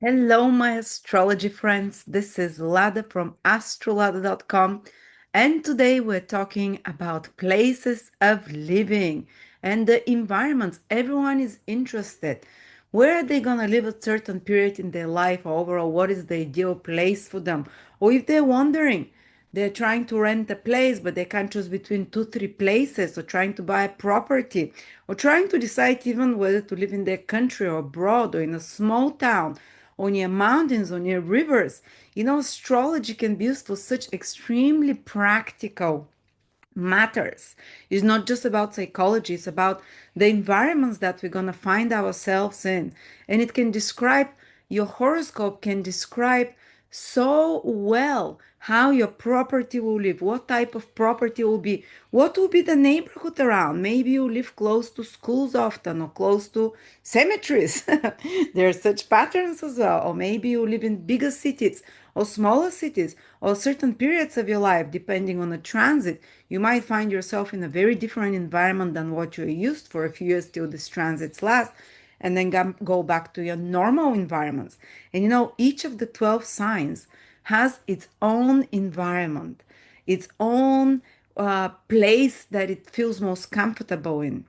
Hello, my astrology friends. This is Lada from AstroladaOfficial, and today we're talking about places of living and the environments everyone is interested. Where are they gonna live a certain period in their life, or overall, what is the ideal place for them? Or if they're wondering, they're trying to rent a place, but they can't choose between two, three places, or trying to buy a property, or trying to decide even whether to live in their country or abroad or in a small town or near mountains or near rivers. Astrology can be used for such extremely practical matters. It's not just about psychology, it's about the environments that we're going to find ourselves in. And it can describe, your horoscope can describe so well how your property will live, what type of property will be, what will be the neighborhood around. Maybe you live close to schools often or close to cemeteries. There are such patterns as well. Or maybe you live in bigger cities or smaller cities or certain periods of your life, depending on the transit. You might find yourself in a very different environment than what you're used for a few years till this transits last, and then go back to your normal environments. And each of the 12 signs has its own environment, its own place that it feels most comfortable in,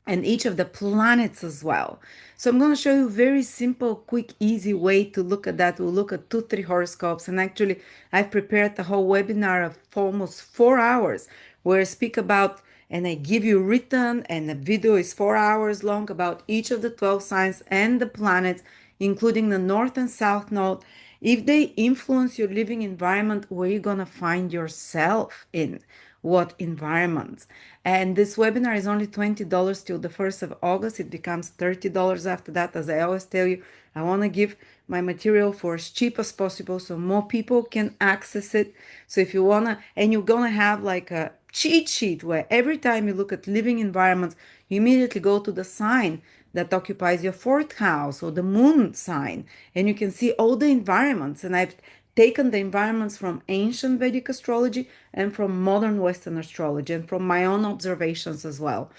and each of the planets as well. So I'm going to show you a very simple, quick, easy way to look at that. We'll look at two, three horoscopes. And actually, I've prepared a whole webinar of almost 4 hours where I speak about, and I give you written, and the video is 4 hours long about each of the 12 signs and the planets, including the North and South Node, if they influence your living environment, where you're going to find yourself in what environments. And this webinar is only $20 till the 1st of August. It becomes $30 after that. As I always tell you, I want to give my material for as cheap as possible so more people can access it. So if you want to, and you're going to have like a cheat sheet where every time you look at living environments, you immediately go to the sign that occupies your fourth house or the moon sign, and you can see all the environments. And I've taken the environments from ancient Vedic astrology and from modern Western astrology and from my own observations as well.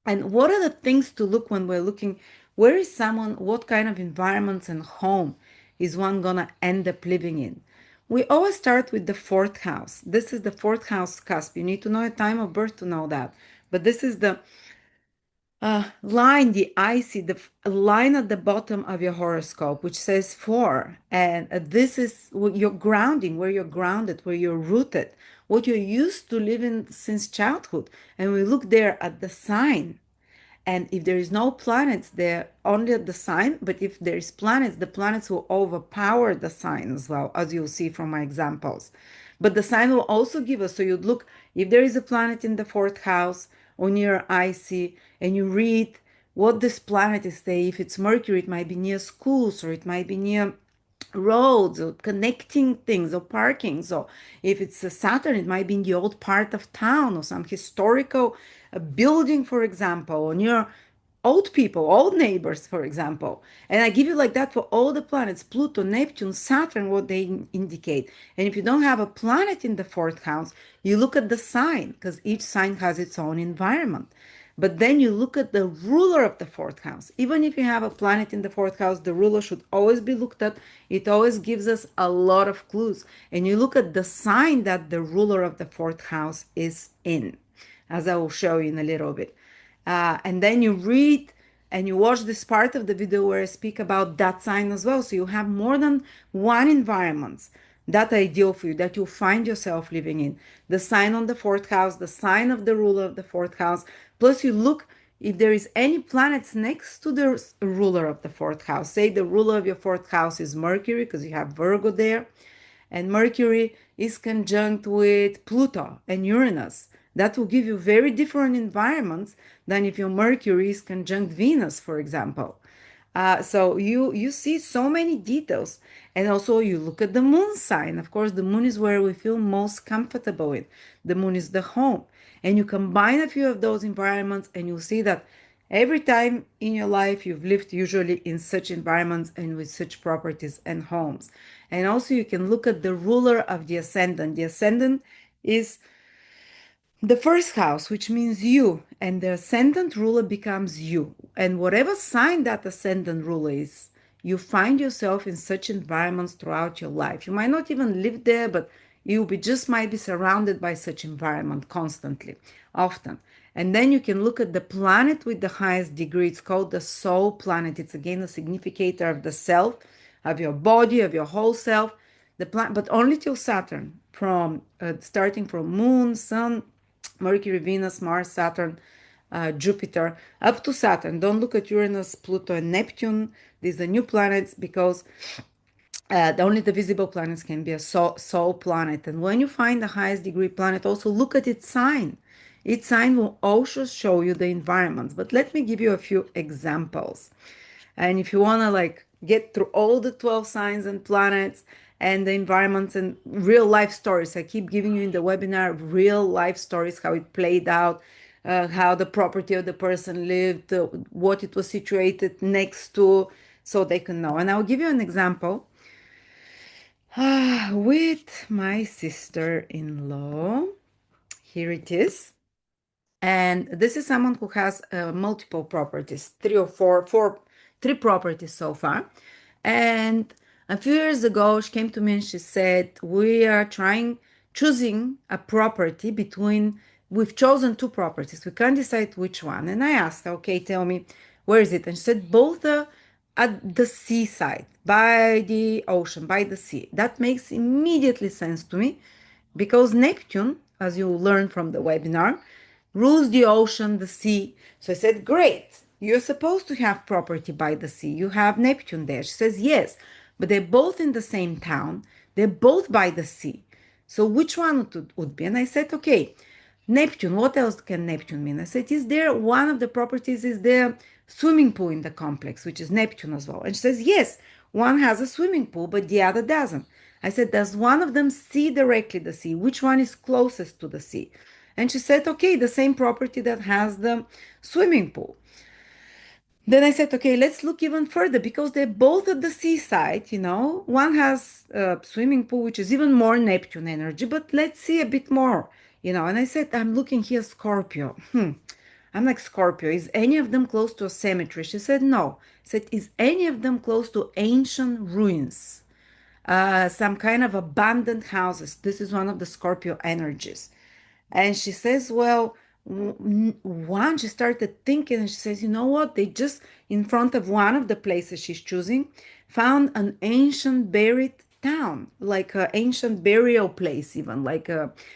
And what are the things to look when we're looking? Where is someone, what kind of environments and home is one gonna end up living in? We always start with the fourth house. This is the fourth house cusp. You need to know your time of birth to know that. But this is the line, the IC, the line at the bottom of your horoscope, which says four. And this is what your grounding, where you're grounded, where you're rooted, what you're used to living since childhood. And we look there at the sign. And if there is no planets, they're only at the sign. But if there is planets, the planets will overpower the sign as well, as you'll see from my examples. But the sign will also give us, so you'd look, if there is a planet in the fourth house or near IC, and you read what this planet is, say, if it's Mercury, it might be near schools or it might be near roads or connecting things or parking. So if it's a Saturn, it might be in the old part of town or some historical building, for example, or near old people, old neighbors, for example. And I give you like that for all the planets, Pluto, Neptune, Saturn, what they indicate. And if you don't have a planet in the fourth house, you look at the sign, because each sign has its own environment. But then you look at the ruler of the fourth house. Even if you have a planet in the fourth house, the ruler should always be looked at. It always gives us a lot of clues. And you look at the sign that the ruler of the fourth house is in, as I will show you in a little bit. And then you read and you watch this part of the video where I speak about that sign as well. So you have more than one environment that ideal for you, that you find yourself living in. The sign on the fourth house, the sign of the ruler of the fourth house. Plus you look if there is any planets next to the ruler of the fourth house. Say the ruler of your fourth house is Mercury, because you have Virgo there, and Mercury is conjunct with Pluto and Uranus. That will give you very different environments than if your Mercury is conjunct Venus, for example. So you see so many details, and also you look at the moon sign. Of course, the moon is where we feel most comfortable in. The moon is the home, and you combine a few of those environments, and you'll see that every time in your life you've lived usually in such environments and with such properties and homes. And also you can look at the ruler of the ascendant. The ascendant is the first house, which means you, and the ascendant ruler becomes you. And whatever sign that ascendant ruler is, you find yourself in such environments throughout your life. You might not even live there, but just might be surrounded by such environment constantly, often. And then you can look at the planet with the highest degree. It's called the soul planet. It's again a significator of the self, of your body, of your whole self. The planet, but only till Saturn, from starting from Moon, Sun, Mercury, Venus, Mars, Saturn, Jupiter, up to Saturn. Don't look at Uranus, Pluto, and Neptune. These are new planets because only the visible planets can be a soul planet. And when you find the highest degree planet, also look at its sign. Its sign will also show you the environments. But let me give you a few examples. And if you want to like get through all the 12 signs and planets and the environments and real life stories, I keep giving you in the webinar real life stories, how it played out, how the property of the person lived, what it was situated next to, so they can know. And I'll give you an example with my sister-in-law. Here it is. And this is someone who has multiple properties, three properties so far. And a few years ago, she came to me and she said, we are choosing a property between, we've chosen two properties. We can't decide which one. And I asked her, okay, tell me, where is it? And she said, both are at the seaside, by the ocean, by the sea. That makes immediately sense to me because Neptune, as you learned from the webinar, rules the ocean, the sea. So I said, great, you're supposed to have property by the sea. You have Neptune there. She says, yes, but they're both in the same town. They're both by the sea. So which one would be? And I said, okay, Neptune, what else can Neptune mean? I said, is there one of the properties is there swimming pool in the complex, which is Neptune as well? And she says, yes, one has a swimming pool, but the other doesn't. I said, does one of them see directly the sea? Which one is closest to the sea? And she said, okay, the same property that has the swimming pool. Then I said, okay, let's look even further because they're both at the seaside, you know. One has a swimming pool, which is even more Neptune energy, but let's see a bit more, you know. And I said, I'm looking here, Scorpio. I'm like, Scorpio, is any of them close to a cemetery? She said, no. I said, is any of them close to ancient ruins? Some kind of abandoned houses. This is one of the Scorpio energies. And she says, well, one, she started thinking and she says, you know what? They just, in front of one of the places she's choosing, found an ancient buried town, like an ancient burial place, even like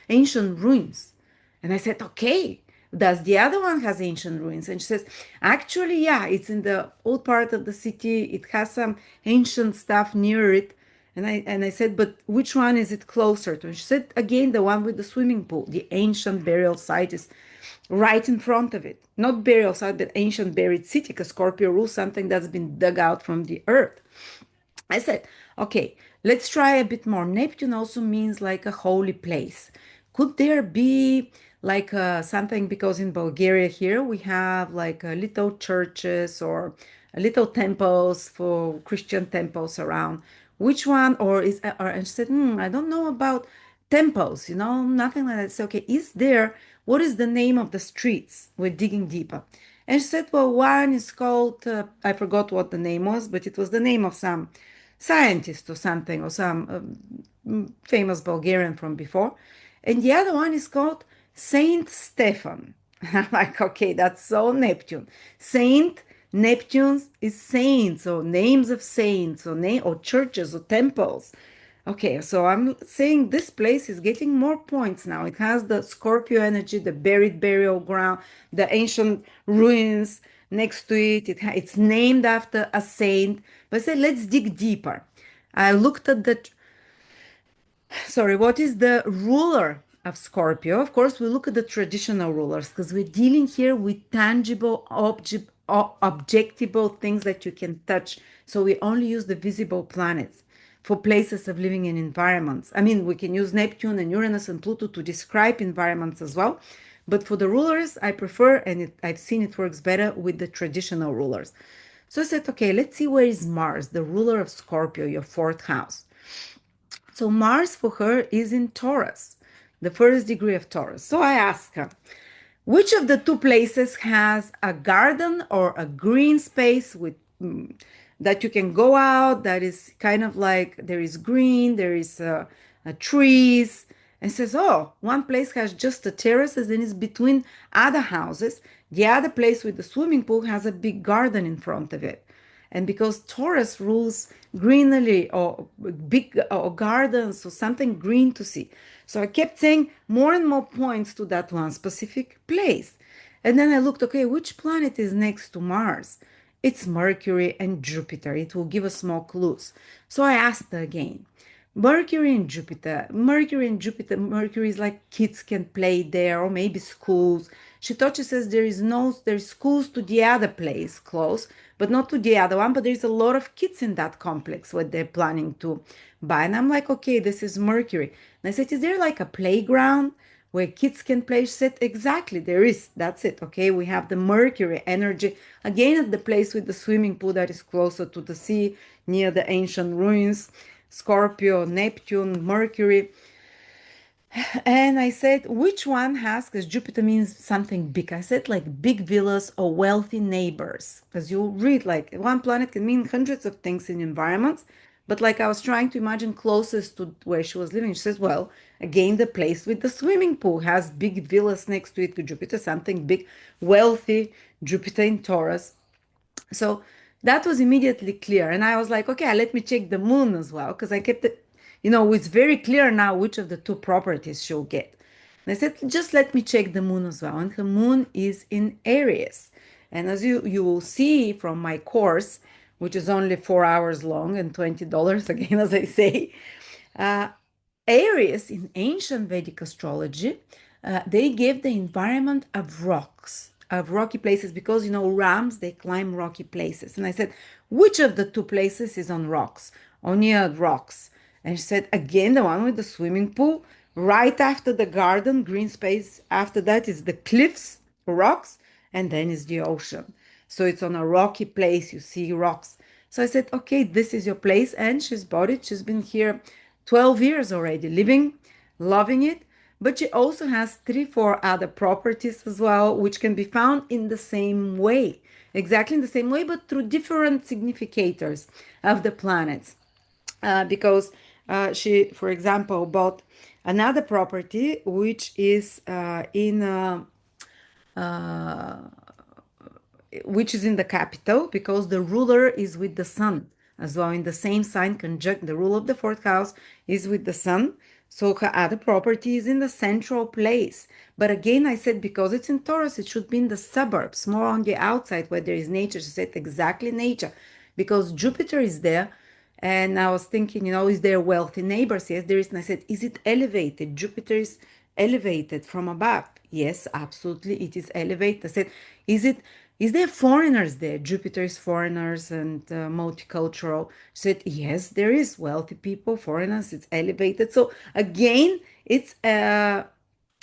ancient ruins. And I said, okay, does the other one has ancient ruins? And she says, actually, yeah, it's in the old part of the city. It has some ancient stuff near it. And I said, but which one is it closer to? And she said, again, the one with the swimming pool. The ancient burial site is right in front of it. Not burial site, but ancient buried city, because Scorpio rules something that's been dug out from the earth. I said, okay, let's try a bit more. Neptune also means like a holy place. Could there be like something, because in Bulgaria here we have like little churches or little temples for Christian temples around. Which one, or is, or, and she said, I don't know about temples, you know, nothing like that. So, okay, is there, what is the name of the streets? We're digging deeper. And she said, well, one is called, I forgot what the name was, but it was the name of some scientist or something, or some famous Bulgarian from before. And the other one is called Saint Stephen. I'm like, okay, that's so Neptune. Saint Neptune is saints or names of saints or name or churches or temples. Okay, so I'm saying this place is getting more points now. It has the Scorpio energy, the buried burial ground, the ancient ruins next to it. It's named after a saint. But I said, let's dig deeper. I looked at the sorry, what is the ruler of Scorpio? Of course, we look at the traditional rulers because we're dealing here with tangible, objectable things that you can touch. So we only use the visible planets for places of living in environments. I mean, we can use Neptune and Uranus and Pluto to describe environments as well. But for the rulers, I prefer, and I've seen it works better with the traditional rulers. So I said, okay, let's see where is Mars, the ruler of Scorpio, your fourth house. So Mars for her is in Taurus, the first degree of Taurus. So I asked her, which of the two places has a garden or a green space with that you can go out, that is kind of like there is green, there is trees, and says, oh, one place has just a terraces and it's between other houses. The other place with the swimming pool has a big garden in front of it. And because Taurus rules greenery or big or gardens or something green to see. So I kept saying more and more points to that one specific place. And then I looked, okay, which planet is next to Mars? It's Mercury and Jupiter. It will give us more clues. So I asked her again. Mercury is like kids can play there, or maybe schools. She thought, she says there's schools to the other place close, but not to the other one. But there's a lot of kids in that complex what they're planning to buy. And I'm like, okay, this is Mercury. And I said, is there like a playground where kids can play? She said, exactly, there is. That's it. Okay, we have the Mercury energy again at the place with the swimming pool that is closer to the sea, near the ancient ruins. Scorpio, Neptune, Mercury. And I said, which one has, because Jupiter means something big. I said, like big villas or wealthy neighbors. Because you read, like one planet can mean hundreds of things in environments. But like I was trying to imagine closest to where she was living. She says, well, again, the place with the swimming pool has big villas next to it to Jupiter, something big, wealthy, Jupiter in Taurus. So that was immediately clear. And I was like, okay, let me check the moon as well, because I kept it, it's very clear now which of the two properties she'll get. And I said, just let me check the moon as well. And her moon is in Aries. And as you will see from my course, which is only 4 hours long and $20, again, as I say, uh, Aries in ancient Vedic astrology, they gave the environment of rocks, of rocky places, because rams they climb rocky places. And I said, which of the two places is on rocks, or near rocks? And she said, again, the one with the swimming pool. Right after the garden, green space. After that is the cliffs, rocks, and then is the ocean. So it's on a rocky place. You see rocks. So I said, okay, this is your place. And she's bought it. She's been here 12 years already, living, loving it. But she also has three, four other properties as well, which can be found in the same way, exactly in the same way, but through different significators of the planets. Because she, for example, bought another property which is which is in the capital, because the ruler is with the sun as well in the same sign conjunct. The rule of the fourth house is with the sun. So her other property is in the central place. But again, I said because it's in Taurus, it should be in the suburbs, more on the outside where there is nature. She said exactly nature, because Jupiter is there. And I was thinking, is there wealthy neighbors? Yes, there is. And I said, is it elevated? Jupiter is elevated from above. Yes, absolutely, it is elevated. I said, is there foreigners there? Jupiter is foreigners and multicultural. She said, yes, there is wealthy people, foreigners. It's elevated. So again, it's and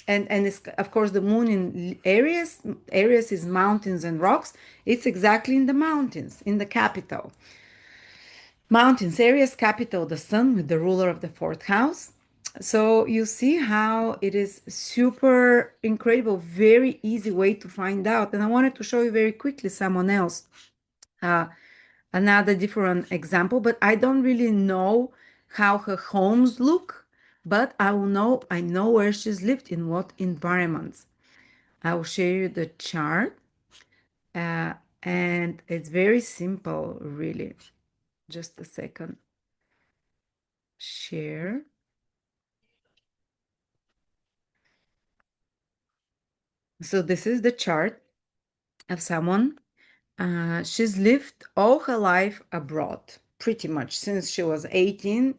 it's, of course, the moon in Aries. Aries is mountains and rocks. It's exactly in the mountains, in the capital. Mountains, Aries capital, the sun with the ruler of the fourth house. So you see how it is super incredible, very easy way to find out. And I wanted to show you very quickly someone else, uh, another different example, but I don't really know how her homes look, but I know where she's lived, in what environments. I will share you the chart, uh, and it's very simple, really. Just a second. Share. So this is the chart of someone. She's lived all her life abroad, pretty much since she was 18.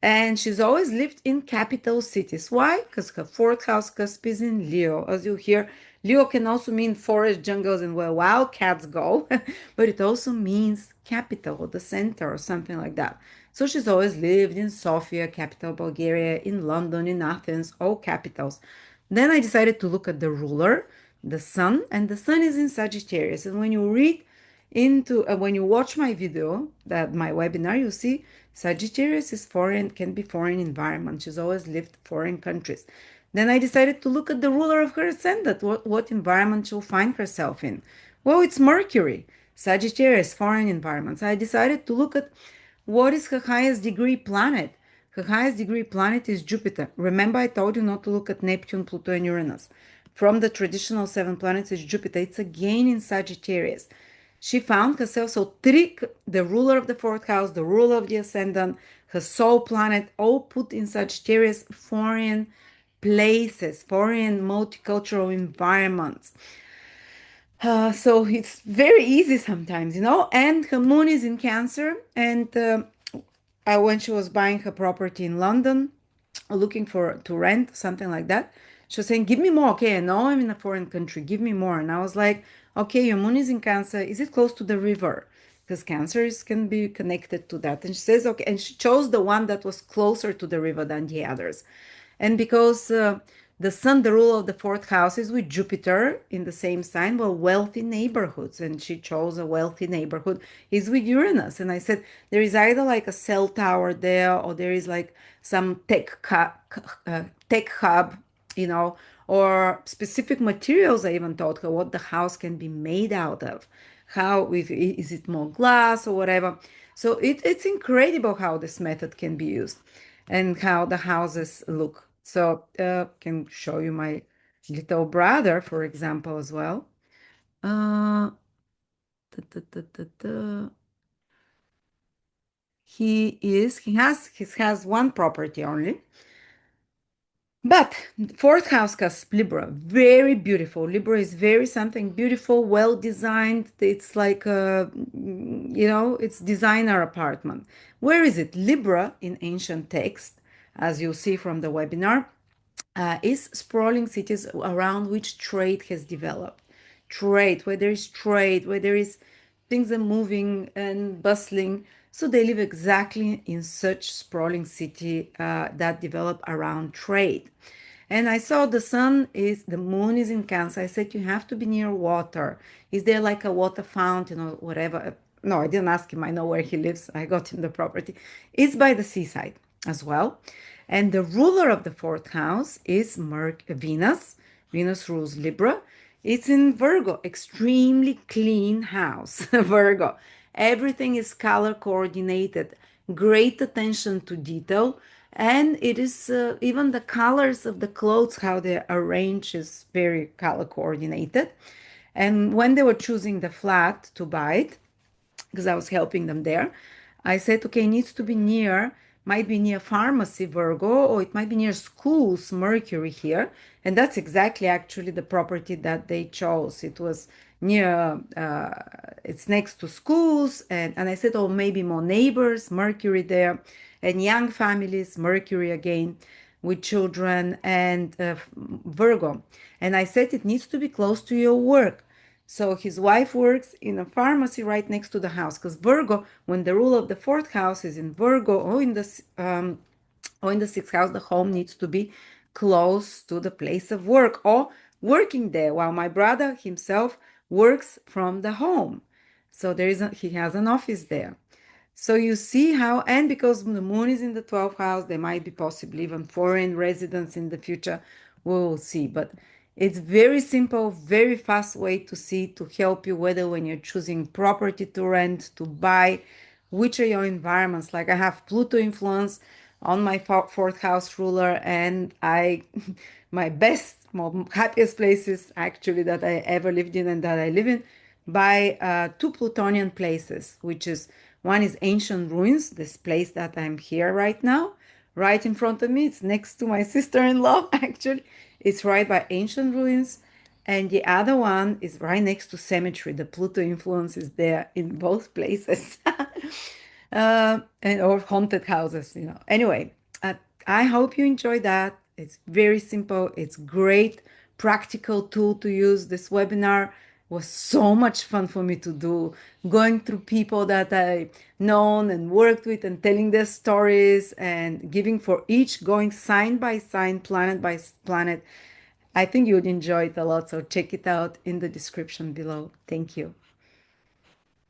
And she's always lived in capital cities. Why? Because her fourth house cusp is in Leo. As you hear, Leo can also mean forest, jungles, and where wild cats go, but it also means capital, or the center, or something like that. So she's always lived in Sofia, capital Bulgaria, in London, in Athens, all capitals. Then I decided to look at the ruler, the sun, and the sun is in Sagittarius. And when you read when you watch my video, that my webinar, you see Sagittarius is foreign, can be foreign environment. She's always lived foreign countries. Then I decided to look at the ruler of her ascendant, what environment she'll find herself in. Well, it's Mercury. Sagittarius, foreign environments. I decided to look at what is her highest degree planet. Her highest degree planet is Jupiter. Remember, I told you not to look at Neptune, Pluto, and Uranus. From the traditional seven planets, is Jupiter. It's again in Sagittarius. She found herself so Trik, the ruler of the fourth house, the ruler of the ascendant, her soul planet, all put in Sagittarius, foreign places, foreign multicultural environments. So it's very easy sometimes, And her moon is in Cancer, and when she was buying her property in London, looking for to rent something like that, she was saying, "Give me more." Okay, I know I'm in a foreign country. Give me more. And I was like, "Okay, your moon is in Cancer. Is it close to the river? Because can be connected to that." And she says, "Okay." And she chose the one that was closer to the river than the others. And because the sun, the rule of the fourth house, is with Jupiter in the same sign, well, wealthy neighborhoods. And she chose a wealthy neighborhood is with Uranus. And I said, there is either like a cell tower there, or there is like some tech hub, or specific materials. I even taught her what the house can be made out of. How, if is it more glass or whatever. So it's incredible how this method can be used and how the houses look. So can show you my little brother, for example, as well. Uh, da, da, da, da, da. He has one property only. But fourth house cusp, Libra, very beautiful. Libra is very something beautiful, well designed. It's like it's designer apartment. Where is it? Libra in ancient text, as you'll see from the webinar, is sprawling cities around which trade has developed. Trade, where there is trade, where there is things are moving and bustling. So they live exactly in such sprawling city that develop around trade. And I saw the moon is in Cancer. I said, you have to be near water. Is there like a water fountain or whatever? No, I didn't ask him. I know where he lives. I got him the property. It's by the seaside as well. And the ruler of the fourth house is Venus. Venus rules Libra. It's in Virgo, extremely clean house, Virgo. Everything is color coordinated, great attention to detail, and it is even the colors of the clothes, how they're arranged, is very color coordinated. And when they were choosing the flat to buy it, because I was helping them there, I said, okay, it needs to be near, might be near pharmacy, Virgo, or it might be near schools, Mercury here. And that's exactly actually the property that they chose. It was near, it's next to schools. And I said, oh, maybe more neighbors, Mercury there, and young families, Mercury again, with children, and Virgo. And I said, it needs to be close to your work. So his wife works in a pharmacy right next to the house, because Virgo, when the rule of the fourth house is in Virgo or in the sixth house, the home needs to be close to the place of work or working there. While my brother himself works from the home, so he has an office there. So you see how, and because the moon is in the 12th house, there might be possibly even foreign residents in the future. We will see. But it's very simple, very fast way to see to help you, whether when you're choosing property to rent, to buy, which are your environments. Like I have Pluto influence on my fourth house ruler, and my best, happiest places actually that I ever lived in and that I live in by two Plutonian places, which is one is ancient ruins, this place that I'm here right now, right in front of me. It's next to my sister-in-law, actually. It's right by ancient ruins. And the other one is right next to cemetery. The Pluto influence is there in both places. And or haunted houses. Anyway, I hope you enjoy that. It's very simple. It's great practical tool to use. This webinar was so much fun for me to do, going through people that I known and worked with and telling their stories and giving for each, going sign by sign, planet by planet. I think you would enjoy it a lot. So check it out in the description below. Thank you.